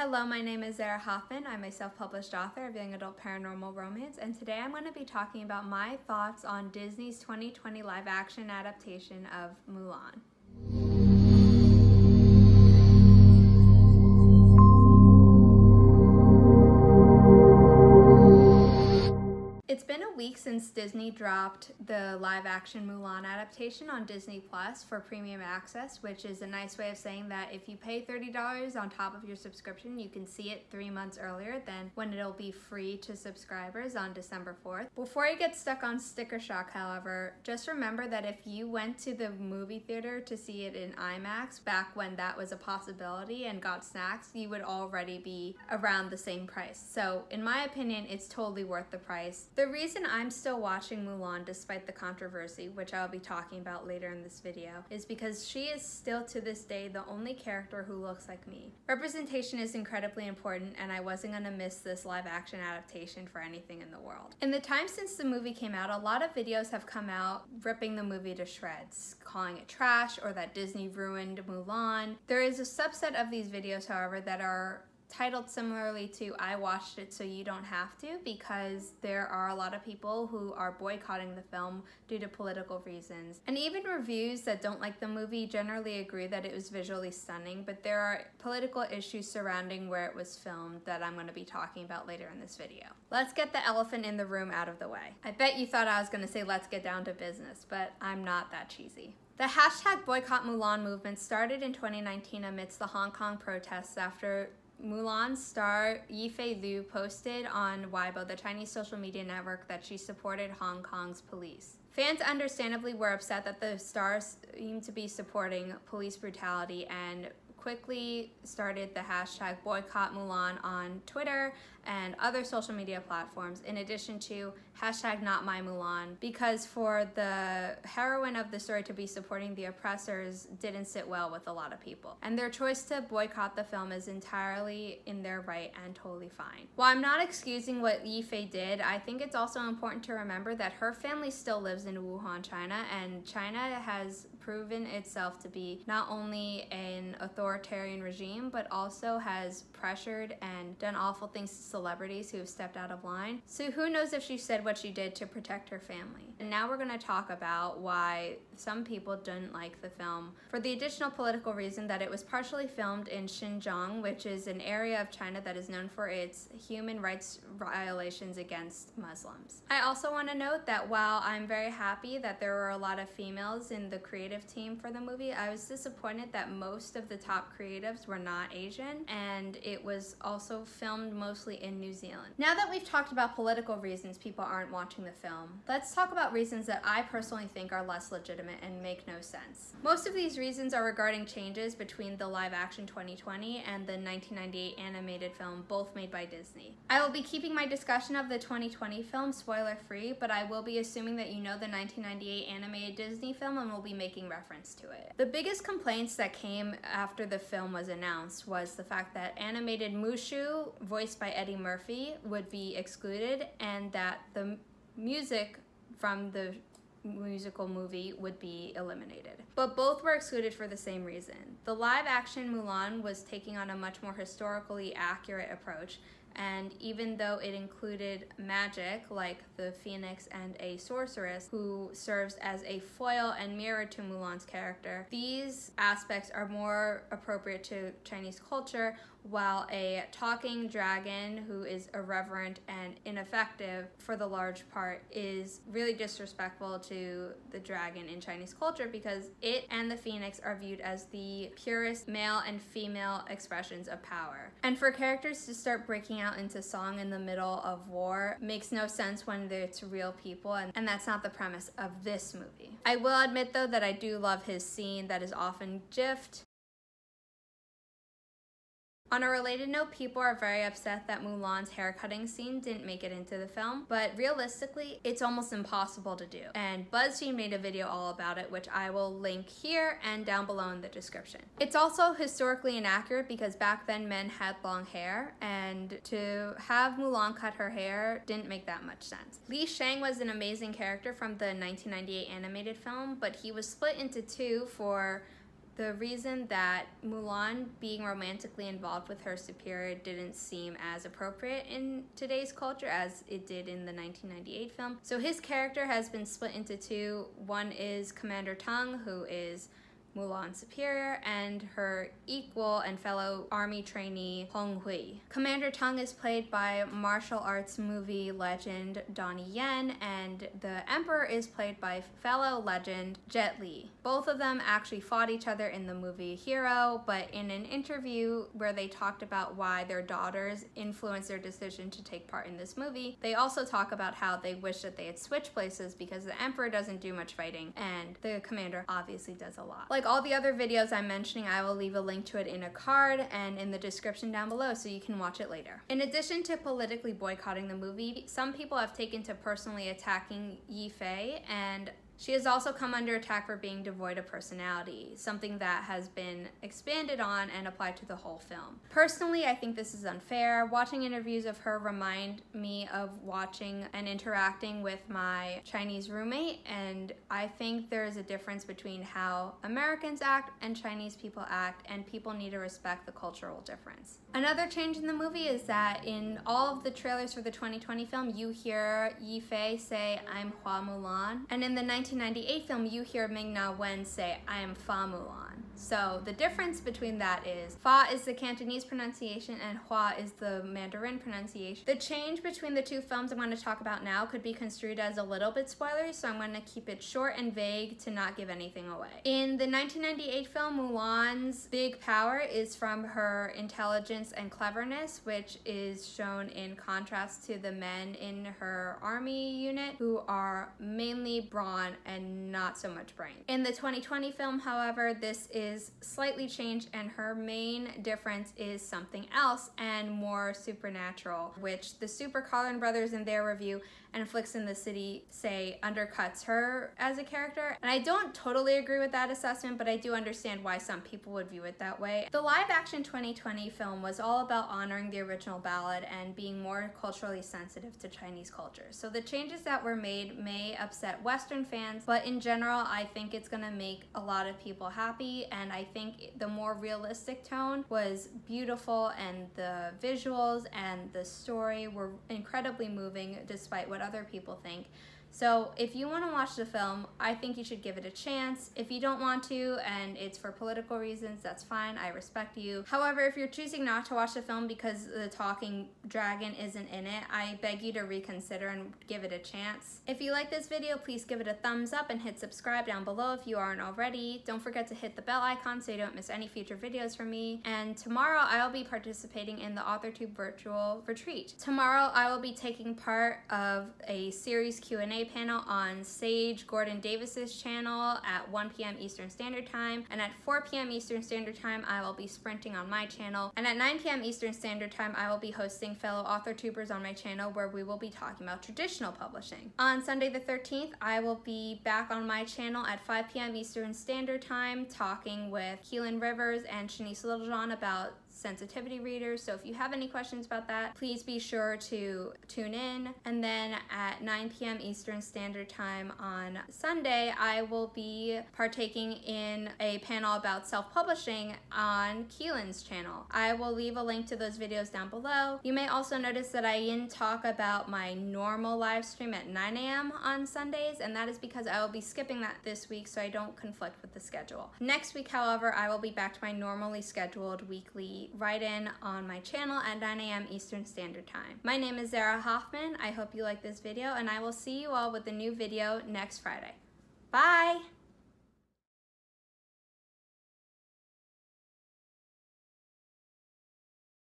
Hello, my name is Zara Hoffman. I'm a self-published author of young adult paranormal romance, and today I'm going to be talking about my thoughts on Disney's 2020 live-action adaptation of Mulan. It's been a week since Disney dropped the live-action Mulan adaptation on Disney Plus for premium access, which is a nice way of saying that if you pay $30 on top of your subscription, you can see it 3 months earlier than when it'll be free to subscribers on December 4th. Before you get stuck on sticker shock, however, just remember that if you went to the movie theater to see it in IMAX back when that was a possibility and got snacks, you would already be around the same price. So in my opinion, it's totally worth the price. The reason I'm still watching Mulan despite the controversy, which I'll be talking about later in this video, is because she is still to this day the only character who looks like me. Representation is incredibly important, and I wasn't gonna miss this live action adaptation for anything in the world. In the time since the movie came out, a lot of videos have come out ripping the movie to shreds, calling it trash or that Disney ruined Mulan. There is a subset of these videos, however, that are titled similarly to "I watched it so you don't have to," because there are a lot of people who are boycotting the film due to political reasons. And even reviews that don't like the movie generally agree that it was visually stunning, but there are political issues surrounding where it was filmed that I'm going to be talking about later in this video. Let's get the elephant in the room out of the way. I bet you thought I was going to say let's get down to business, but I'm not that cheesy. The hashtag BoycottMulan movement started in 2019 amidst the Hong Kong protests after Mulan star Yifei Liu posted on Weibo, the Chinese social media network, that she supported Hong Kong's police. Fans understandably were upset that the stars seemed to be supporting police brutality and quickly started the hashtag BoycottMulan on Twitter and other social media platforms, in addition to hashtag #NotMyMulan, because for the heroine of the story to be supporting the oppressors didn't sit well with a lot of people. And their choice to boycott the film is entirely in their right and totally fine. While I'm not excusing what Yifei did, I think it's also important to remember that her family still lives in Wuhan, China, and China has proven itself to be not only an authoritarian regime, but also has pressured and done awful things to celebrities who have stepped out of line. So who knows if she said what she did to protect her family. And now we're going to talk about why some people didn't like the film, for the additional political reason that it was partially filmed in Xinjiang, which is an area of China that is known for its human rights violations against Muslims. I also want to note that while I'm very happy that there were a lot of females in the creative team for the movie, I was disappointed that most of the top creatives were not Asian, and it was also filmed mostly in New Zealand. Now that we've talked about political reasons people aren't watching the film, let's talk about reasons that I personally think are less legitimate and make no sense. Most of these reasons are regarding changes between the live-action 2020 and the 1998 animated film, both made by Disney. I will be keeping my discussion of the 2020 film spoiler-free, but I will be assuming that you know the 1998 animated Disney film and will be making reference to it. The biggest complaints that came after the film was announced was the fact that animated Mushu, voiced by Eddie Murphy, would be excluded, and that the music from the musical movie would be eliminated. But both were excluded for the same reason. The live-action Mulan was taking on a much more historically accurate approach, and even though it included magic, like the phoenix and a sorceress who serves as a foil and mirror to Mulan's character, these aspects are more appropriate to Chinese culture, while a talking dragon who is irreverent and ineffective for the large part is really disrespectful to the dragon in Chinese culture, because it and the phoenix are viewed as the purest male and female expressions of power. And for characters to start breaking out into song in the middle of war makes no sense when it's real people, and that's not the premise of this movie. I will admit though that I do love his scene that is often gifed. On a related note, people are very upset that Mulan's haircutting scene didn't make it into the film, but realistically, it's almost impossible to do. And BuzzFeed made a video all about it, which I will link here and down below in the description. It's also historically inaccurate because back then men had long hair, and to have Mulan cut her hair didn't make that much sense. Li Shang was an amazing character from the 1998 animated film, but he was split into two for the reason that Mulan being romantically involved with her superior didn't seem as appropriate in today's culture as it did in the 1998 film. So his character has been split into two. One is Commander Tung, who is Mulan's superior, and her equal and fellow army trainee Hong Hui. Commander Tung is played by martial arts movie legend Donnie Yen, and the Emperor is played by fellow legend Jet Li. Both of them actually fought each other in the movie Hero, but in an interview where they talked about why their daughters influenced their decision to take part in this movie, they also talk about how they wish that they had switched places because the Emperor doesn't do much fighting and the Commander obviously does a lot. Like all the other videos I'm mentioning, I will leave a link to it in a card and in the description down below so you can watch it later. In addition to politically boycotting the movie, some people have taken to personally attacking Yi Fei, and she has also come under attack for being devoid of personality, something that has been expanded on and applied to the whole film. Personally, I think this is unfair. Watching interviews of her remind me of watching and interacting with my Chinese roommate, and I think there is a difference between how Americans act and Chinese people act, and people need to respect the cultural difference. Another change in the movie is that in all of the trailers for the 2020 film, you hear Yi Fei say, "I'm Hua Mulan," and in the 1998 film, you hear Ming-Na Wen say, "I am Fa Mulan." So the difference between that is Fa is the Cantonese pronunciation and Hua is the Mandarin pronunciation. The change between the two films I'm going to talk about now could be construed as a little bit spoilery, so I'm going to keep it short and vague to not give anything away. In the 1998 film, Mulan's big power is from her intelligence and cleverness, which is shown in contrast to the men in her army unit who are mainly brawn and not so much brain. In the 2020 film, however, this is slightly changed and her main difference is something else and more supernatural, which the Super Collin brothers in their review and Flicks in the City say undercuts her as a character. And I don't totally agree with that assessment, but I do understand why some people would view it that way. The live-action 2020 film was all about honoring the original ballad and being more culturally sensitive to Chinese culture. So the changes that were made may upset Western fans, but in general, I think it's gonna make a lot of people happy, and I think the more realistic tone was beautiful, and the visuals and the story were incredibly moving despite what other people think. So if you want to watch the film, I think you should give it a chance. If you don't want to and it's for political reasons, that's fine, I respect you. However, if you're choosing not to watch the film because the talking dragon isn't in it, I beg you to reconsider and give it a chance. If you like this video, please give it a thumbs up and hit subscribe down below if you aren't already. Don't forget to hit the bell icon so you don't miss any future videos from me. And tomorrow I'll be participating in the AUTHORTUBE Virtual Retreat. Tomorrow I will be taking part of a series Q&A panel on Sage Gordon Davis's channel at 1 p.m. Eastern Standard Time, and at 4 p.m. Eastern Standard Time I will be sprinting on my channel, and at 9 p.m. Eastern Standard Time I will be hosting fellow AuthorTubers on my channel where we will be talking about traditional publishing. On Sunday the 13th I will be back on my channel at 5 p.m. Eastern Standard Time talking with Keelan Rivers and Shanice Littlejohn about sensitivity readers. So if you have any questions about that, please be sure to tune in. And then at 9 p.m. Eastern Standard Time on Sunday, I will be partaking in a panel about self-publishing on Keelan's channel. I will leave a link to those videos down below. You may also notice that I didn't talk about my normal live stream at 9 a.m. on Sundays, and that is because I will be skipping that this week so I don't conflict with the schedule. Next week, however, I will be back to my normally scheduled weekly write-in on my channel at 9 a.m. Eastern Standard Time. My name is Zara Hoffman. I hope you like this video, and I will see you all with a new video next Friday. Bye!